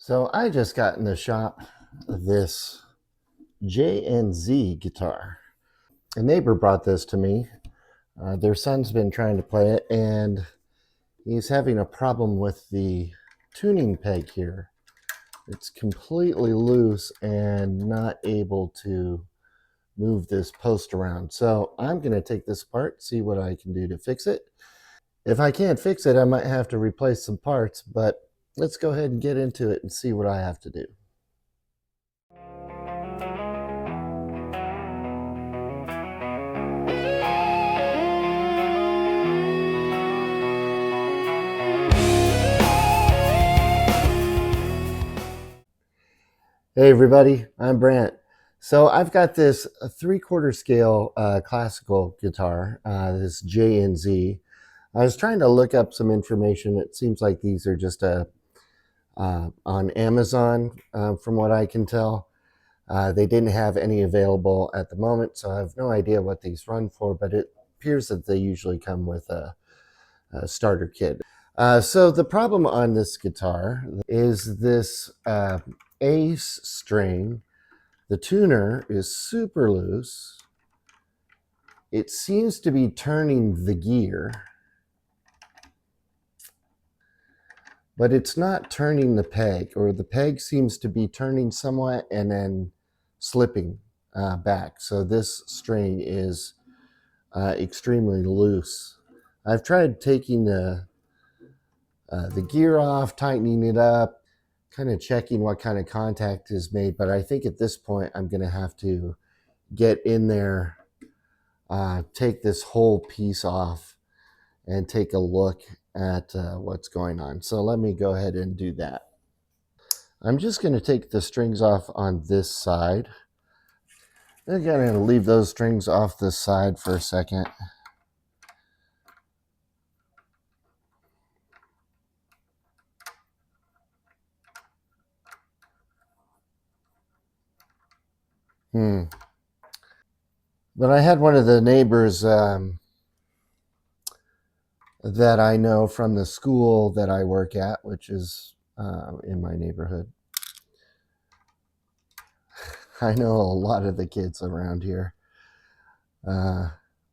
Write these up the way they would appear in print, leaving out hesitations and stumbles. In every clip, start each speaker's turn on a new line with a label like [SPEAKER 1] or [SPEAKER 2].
[SPEAKER 1] So I just got in the shop this J&Z guitar. A neighbor brought this to me. Their son's been trying to play it, and he's having a problem with the tuning peg here. It's completely loose and not able to move this post around. So I'm going to take this apart, see what I can do to fix it. If I can't fix it, I might have to replace some parts, but let's go ahead and get into it and see what I have to do. Hey everybody, I'm Brant. So I've got this 3/4 scale classical guitar, this J&Z. I was trying to look up some information. It seems like these are just on Amazon, from what I can tell. They didn't have any available at the moment, so I have no idea what these run for, but it appears that they usually come with a starter kit. So the problem on this guitar is this A string. The tuner is super loose. It seems to be turning the gear, but it's not turning the peg, or the peg seems to be turning somewhat and then slipping back. So this string is extremely loose. I've tried taking the gear off, tightening it up, kind of checking what kind of contact is made, but I think at this point I'm going to have to get in there, take this whole piece off and take a look at what's going on. So let me go ahead and do that. I'm just going to take the strings off on this side. I'm going to leave those strings off this side for a second. But I had one of the neighbors that I know from the school that I work at, which is in my neighborhood. I know a lot of the kids around here,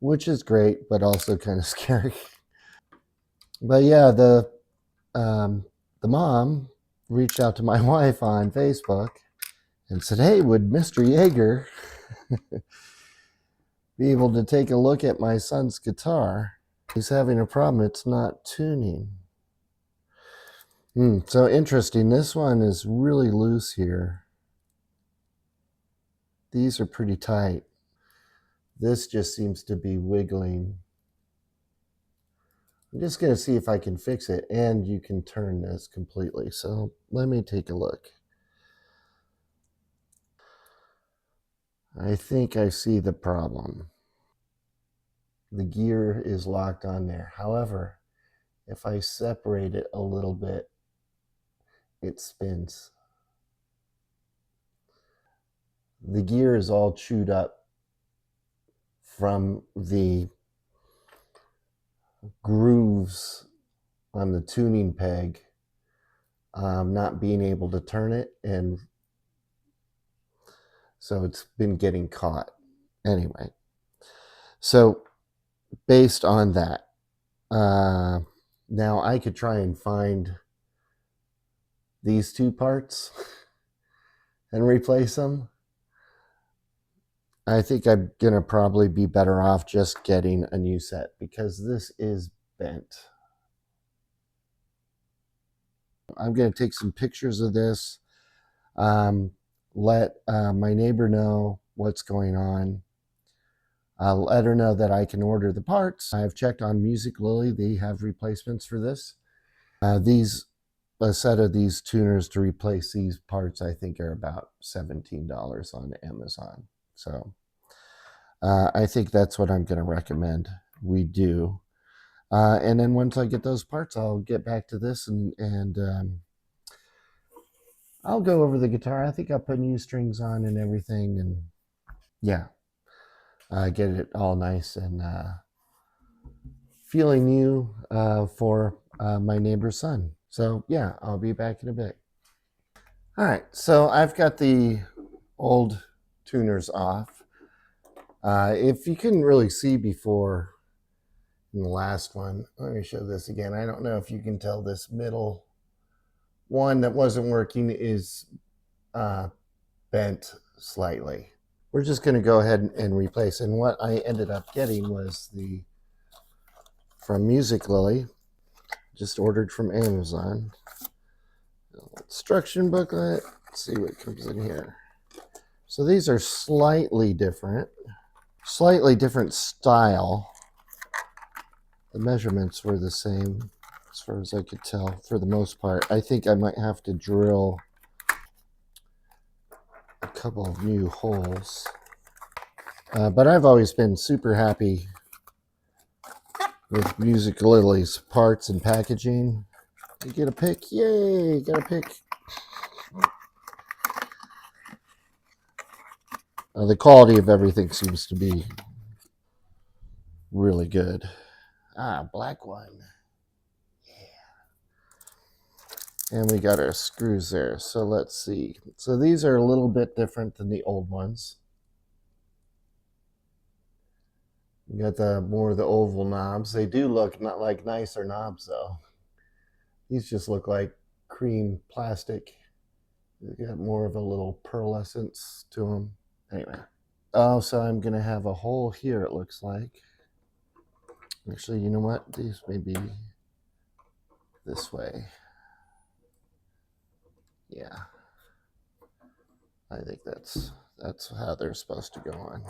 [SPEAKER 1] which is great, but also kind of scary. But yeah, the mom reached out to my wife on Facebook and said, "Hey, would Mr. Yeager be able to take a look at my son's guitar? He's having a problem. It's not tuning." So interesting. This one is really loose here. These are pretty tight. This just seems to be wiggling. I'm just going to see if I can fix it, and you can turn this completely. So let me take a look. I think I see the problem. The gear is locked on there. However, if I separate it a little bit, it spins. The gear is all chewed up from the grooves on the tuning peg, not being able to turn it, and so it's been getting caught. Anyway, so based on that, now I could try and find these two parts and replace them. I think I'm going to probably be better off just getting a new set because this is bent. I'm going to take some pictures of this, let my neighbor know what's going on. I'll let her know that I can order the parts. I've checked on Musiclily. They have replacements for this. A set of these tuners to replace these parts, I think, are about $17 on Amazon. So I think that's what I'm going to recommend we do. And then once I get those parts, I'll get back to this and I'll go over the guitar. I think I'll put new strings on and everything, and yeah, get it all nice and feeling new for my neighbor's son. So yeah, I'll be back in a bit. All right, so I've got the old tuners off. If you couldn't really see before in the last one, let me show this again. I don't know if you can tell this middle one that wasn't working is bent slightly. We're just going to go ahead and replace. And what I ended up getting was from Musiclily, just ordered from Amazon, instruction booklet. Let's see what comes in here. So these are slightly different style. The measurements were the same as far as I could tell for the most part. I think I might have to drill a couple of new holes. But I've always been super happy with Musiclily's parts and packaging. You get a pick, yay, got a pick. The quality of everything seems to be really good. Black one. Yeah. And we got our screws there. So let's see. So these are a little bit different than the old ones. You got the more of the oval knobs. They do look not like nicer knobs though. These just look like cream plastic. They got more of a little pearlescence to them. Anyway. Oh, so I'm going to have a hole here, it looks like. Actually, you know what? These may be this way. Yeah. I think that's how they're supposed to go on.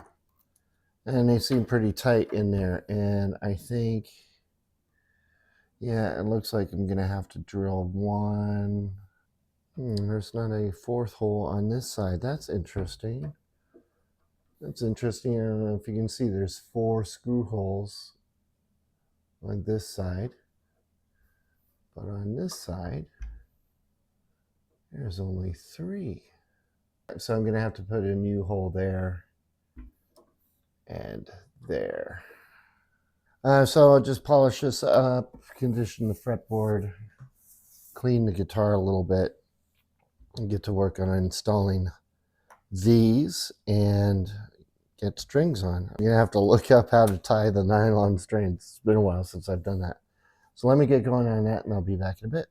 [SPEAKER 1] And they seem pretty tight in there. And I think, yeah, it looks like I'm going to have to drill one. There's not a fourth hole on this side. That's interesting. That's interesting. I don't know if you can see, there's 4 screw holes on this side. But on this side, there's only 3. So I'm going to have to put a new hole there and there. So I'll just polish this up, condition the fretboard, clean the guitar a little bit, and get to work on installing these and get strings on. I'm going to have to look up how to tie the nylon strings. It's been a while since I've done that. So let me get going on that and I'll be back in a bit.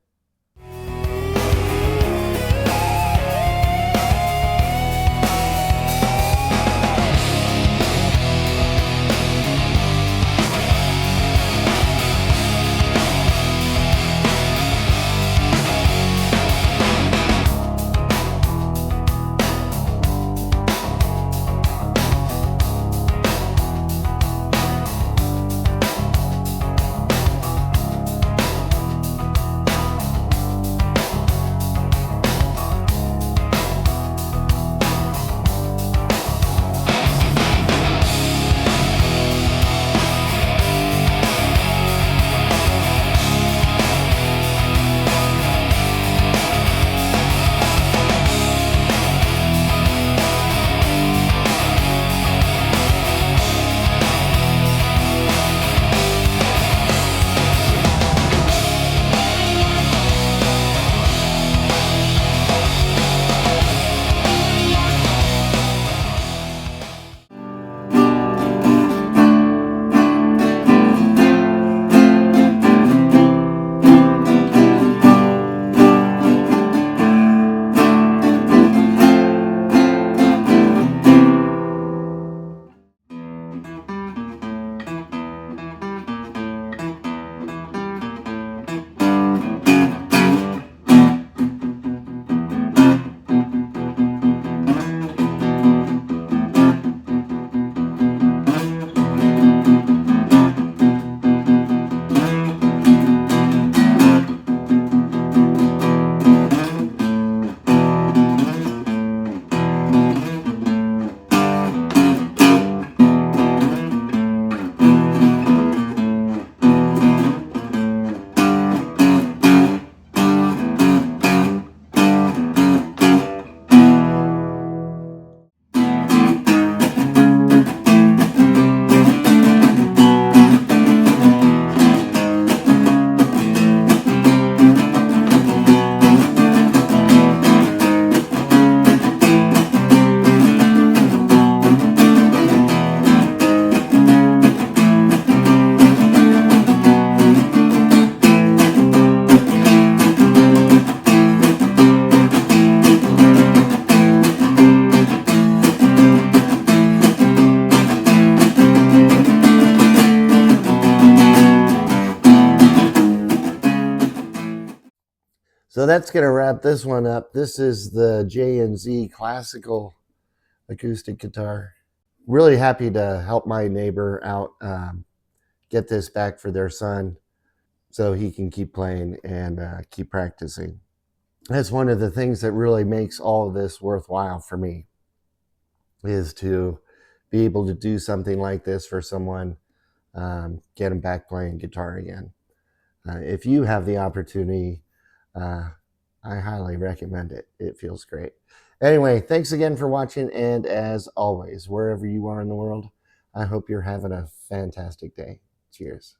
[SPEAKER 1] So that's going to wrap this one up. This is the J&Z classical acoustic guitar. Really happy to help my neighbor out, get this back for their son so he can keep playing and keep practicing. That's one of the things that really makes all of this worthwhile for me, is to be able to do something like this for someone, get them back playing guitar again. If you have the opportunity, I highly recommend it. It feels great. Anyway, thanks again for watching, and as always, wherever you are in the world, I hope you're having a fantastic day. Cheers.